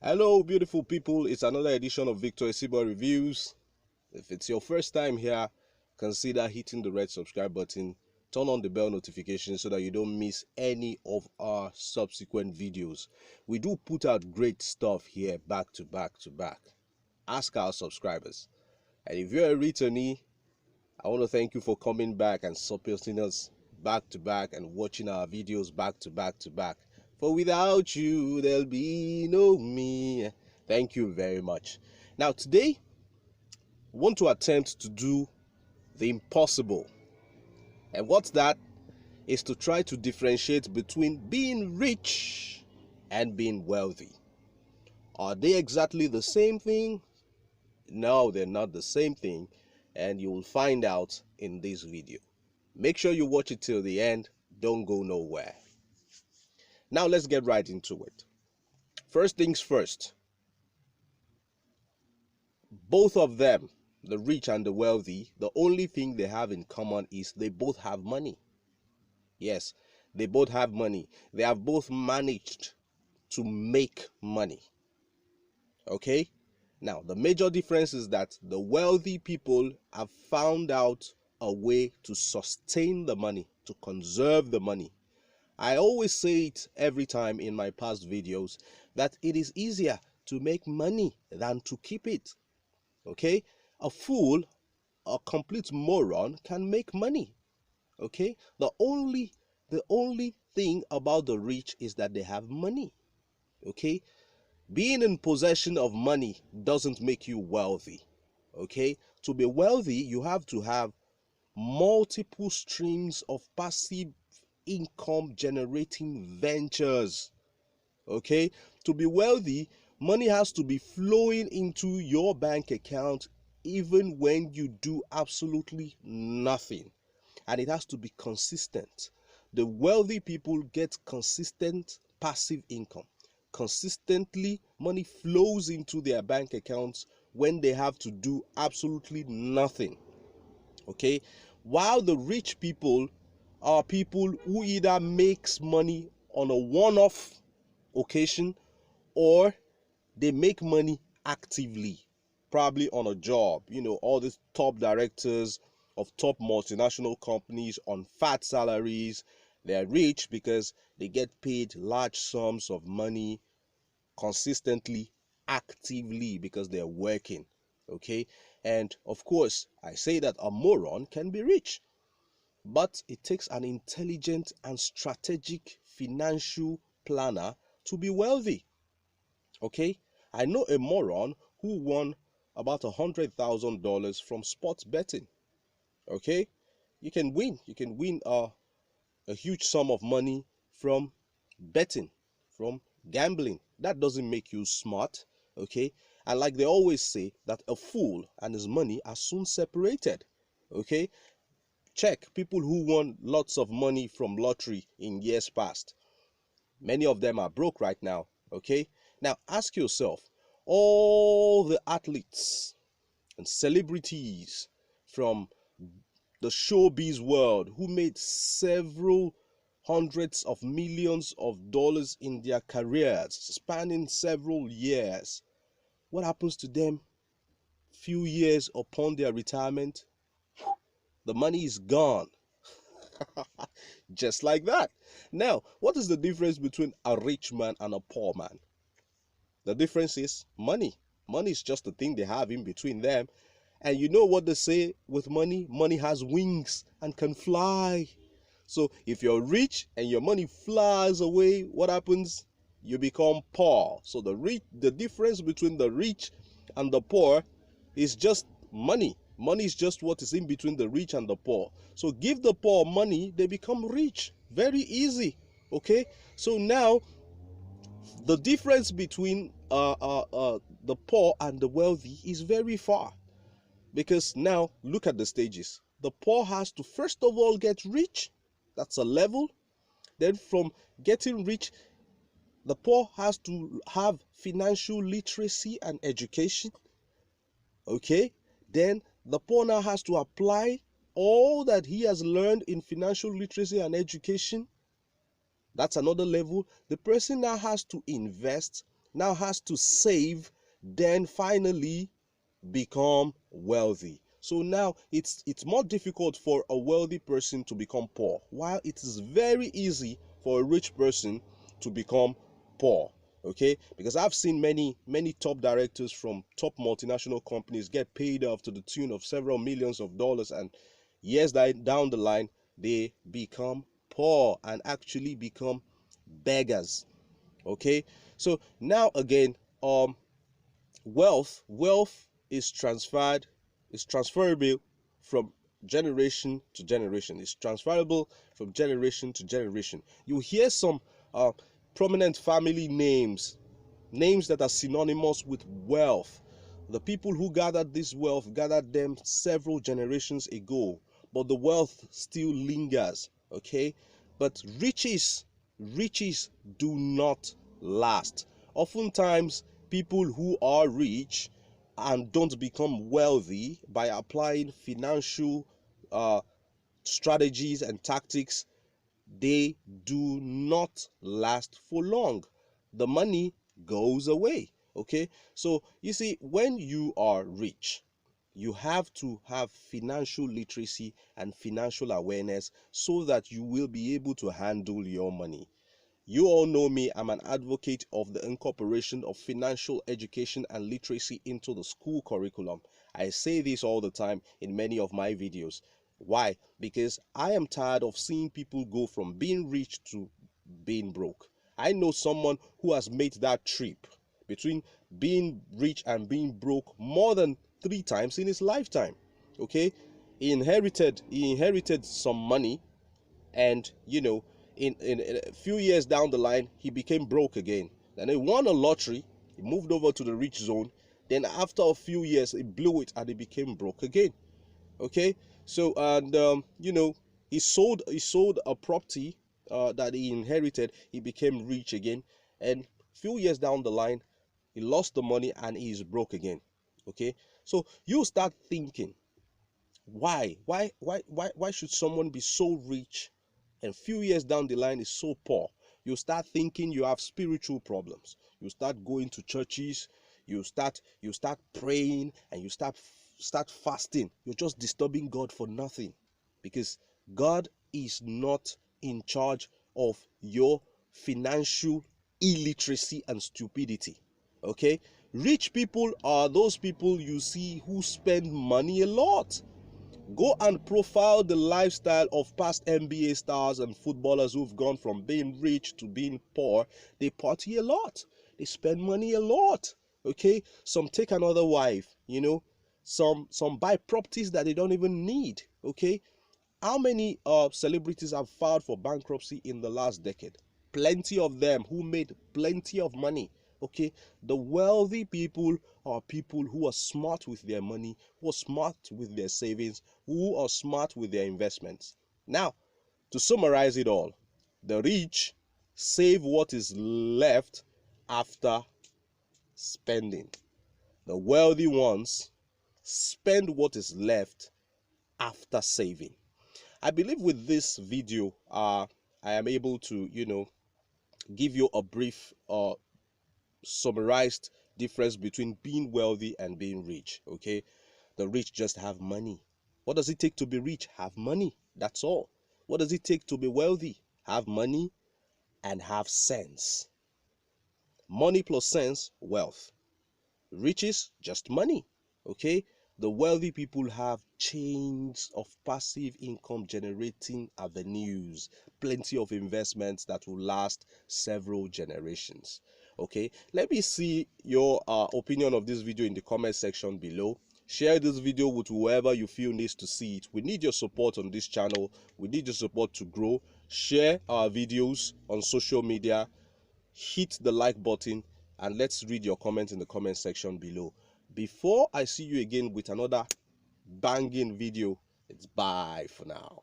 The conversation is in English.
Hello, beautiful people. It's another edition of Victor Esibo Reviews. If it's your first time here, consider hitting the red subscribe button, turn on the bell notification so that you don't miss any of our subsequent videos. We do put out great stuff here back to back to back. Ask our subscribers. And if you're a returnee, I want to thank you for coming back and supporting us back to back and watching our videos back to back to back. For without you, there'll be no me. Thank you very much. Now, today, I want to attempt to do the impossible. And what's that? Is to try to differentiate between being rich and being wealthy. Are they exactly the same thing? No, they're not the same thing. And you will find out in this video. Make sure you watch it till the end. Don't go nowhere. Now let's get right into it. First things first. Both of them, the rich and the wealthy, the only thing they have in common is they both have money. Yes, they both have money. They have both managed to make money. Okay? Now, the major difference is that the wealthy people have found out a way to sustain the money, to conserve the money. I always say it every time in my past videos that it is easier to make money than to keep it. Okay? A fool, a complete moron can make money. Okay? The only thing about the rich is that they have money. Okay? Being in possession of money doesn't make you wealthy. Okay? To be wealthy, you have to have multiple streams of passive income generating ventures. Okay? To be wealthy, money has to be flowing into your bank account even when you do absolutely nothing. And it has to be consistent. The wealthy people get consistent passive income. Consistently, money flows into their bank accounts when they have to do absolutely nothing. Okay? While the rich people are people who either makes money on a one-off occasion or they make money actively, probably on a job. You know, all these top directors of top multinational companies on fat salaries, they're rich because they get paid large sums of money consistently, actively, because they're working. Okay? And of course, I say that a moron can be rich, but it takes an intelligent and strategic financial planner to be wealthy. Okay? I know a moron who won about $100,000 from sports betting. Okay? You can win a huge sum of money from betting, from gambling. That doesn't make you smart. Okay? And like they always say, that a fool and his money are soon separated. Okay? Check people who won lots of money from lottery in years past. Many of them are broke right now. Okay? Now ask yourself, all the athletes and celebrities from the showbiz world who made several hundreds of millions of dollars in their careers spanning several years, what happens to them few years upon their retirement? The money is gone. Just like that. Now, what is the difference between a rich man and a poor man? The difference is money. Money is just the thing they have in between them. And you know what they say with money? Money has wings and can fly. So if you're rich and your money flies away, what happens? You become poor. So the difference between the rich and the poor is just money. Money is just what is in between the rich and the poor. So give the poor money, they become rich. Very easy. Okay? So now the difference between the poor and the wealthy is very far. Because now look at the stages. The poor has to first of all get rich. That's a level. Then from getting rich, the poor has to have financial literacy and education. Okay? Then the poor now has to apply all that he has learned in financial literacy and education. That's another level. The person now has to invest now has to save, then finally become wealthy. So now it's more difficult for a wealthy person to become poor, while it is very easy for a rich person to become poor. Okay, because I've seen many top directors from top multinational companies get paid off to the tune of several millions of dollars, and years down the line they become poor and actually become beggars. Okay, so now again, wealth is transferable from generation to generation. It's transferable from generation to generation. You hear some uh, prominent family names that are synonymous with wealth. The people who gathered this wealth gathered them several generations ago, but the wealth still lingers. Okay, but riches do not last. Oftentimes people who are rich and don't become wealthy by applying financial uh, strategies and tactics, they do not last for long. The money goes away. Okay, so you see, when you are rich, you have to have financial literacy and financial awareness so that you will be able to handle your money. You all know me, I'm an advocate of the incorporation of financial education and literacy into the school curriculum. I say this all the time in many of my videos. Why? Because I am tired of seeing people go from being rich to being broke. I know someone who has made that trip between being rich and being broke more than 3 times in his lifetime. Okay? He inherited some money, and in a few years down the line he became broke again. Then he won a lottery, he moved over to the rich zone, then after a few years he blew it and he became broke again. Okay, so and he sold a property that he inherited, he became rich again, and few years down the line he lost the money and he is broke again. Okay, so you start thinking, why should someone be so rich and few years down the line is so poor? You start thinking you have spiritual problems. You start going to churches, you start praying, and you start fasting. You're just disturbing God for nothing, because God is not in charge of your financial illiteracy and stupidity. Okay, rich people are those people you see who spend money a lot. Go and profile the lifestyle of past NBA stars and footballers who've gone from being rich to being poor. They party a lot. They spend money a lot. Okay? Some take another wife, Some buy properties that they don't even need. Okay? How many celebrities have filed for bankruptcy in the last decade? Plenty of them who made plenty of money. Okay, the wealthy people are people who are smart with their money, who are smart with their savings, who are smart with their investments. Now, to summarize it all, the rich save what is left after spending. The wealthy ones spend what is left after saving. I believe with this video, I am able to, give you a brief summarized difference between being wealthy and being rich. Okay, the rich just have money. What does it take to be rich? Have money. That's all. What does it take to be wealthy? Have money and have sense. Money plus sense, wealth. Riches, just money. Okay, the wealthy people have chains of passive income generating avenues, plenty of investments that will last several generations. Okay, let me see your opinion of this video in the comment section below. Share this video with whoever you feel needs to see it. We need your support on this channel. We need your support to grow. Share our videos on social media, hit the like button, and let's read your comments in the comment section below. Before I see you again with another banging video, it's bye for now.